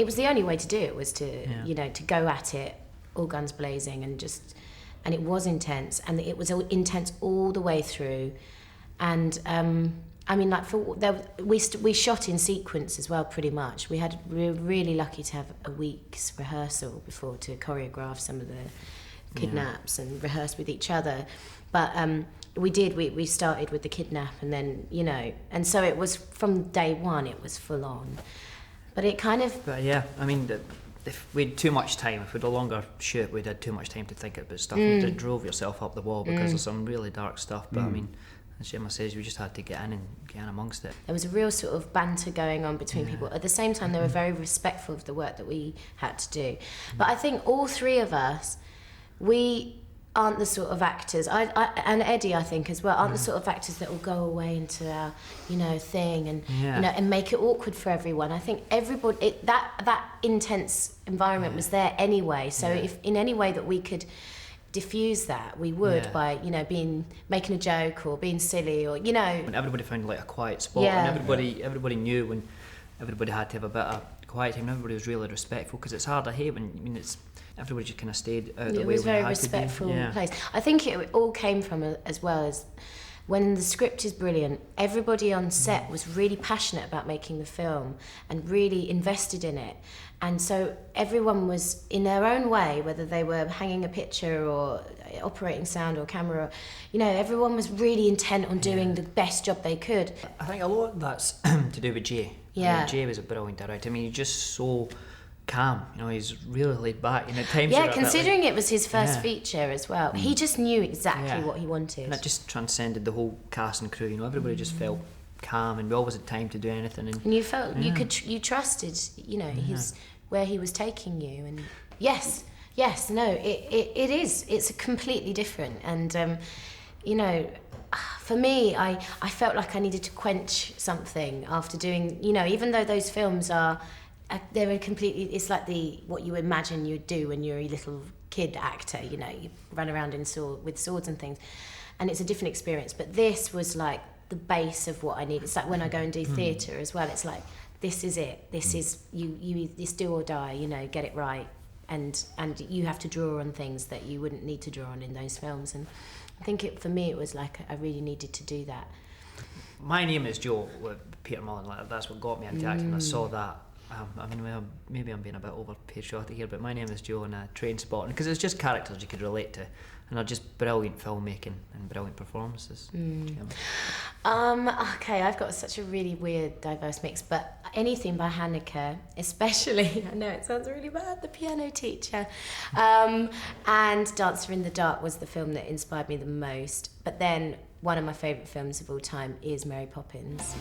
it was the only way to do it, was to, you know, to go at it all guns blazing, and it was intense, and it was intense all the way through. And I mean, like, we shot in sequence as well, pretty much. We were really lucky to have a week's rehearsal before to choreograph some of the kidnaps and rehearse with each other. But we started with the kidnap, and then, you know, and so it was from day one, it was full on. But it kind of... But yeah, I mean, if we had too much time, if we had a longer shoot, we'd had too much time to think about stuff. You drove yourself up the wall because of some really dark stuff. But I mean, as Gemma says, we just had to get in amongst it. There was a real sort of banter going on between people. At the same time, they were very respectful of the work that we had to do. But I think all three of us, we aren't the sort of actors, and Eddie, I think, as well, aren't the sort of actors that will go away into our, you know, thing and you know, and make it awkward for everyone. I think everybody, that intense environment was there anyway. So if in any way that we could diffuse that, we would, by, you know, making a joke or being silly, or, you know. When everybody found like a quiet spot, and everybody knew when everybody had to have a bit of quiet time. Everybody was really respectful, because it's hard, I hate when, I mean, it's everybody just kind of stayed out of the way. It was a very respectful place. I think it all came from as well as when the script is brilliant, everybody on set was really passionate about making the film and really invested in it. And so everyone was, in their own way, whether they were hanging a picture or operating sound or camera, you know, everyone was really intent on doing the best job they could. I think a lot of that's to do with Jay. Yeah. I mean, Jay was a brilliant director. I mean, he's just so calm, you know, he's really laid back, and at times considering it was his first feature as well, he just knew exactly what he wanted, and that just transcended the whole cast and crew, you know. Everybody just felt calm, and we always had time to do anything, and you felt you trusted, you know, where he was taking you. And it's completely different. And you know, for me, I felt like I needed to quench something after doing, you know, even though those films are they're completely, it's like what you imagine you'd do when you're a little kid actor, you know, you run around with swords and things, and it's a different experience. But this was like the base of what I need. It's like when I go and do theatre as well, it's like, this is it, this is this do or die, you know, get it right, and you have to draw on things that you wouldn't need to draw on in those films. And I think for me it was like I really needed to do that. My Name is Joe with Peter Mullen, like, that's what got me into acting. I saw that. I mean, well, maybe I'm being a bit over patriotic here, but My Name is Joe and Trainspotting, because it's just characters you could relate to, and they're just brilliant filmmaking and brilliant performances. Okay, I've got such a really weird, diverse mix, but anything by Haneke, especially, I know it sounds really bad, The Piano Teacher, and Dancer in the Dark was the film that inspired me the most. But then one of my favourite films of all time is Mary Poppins.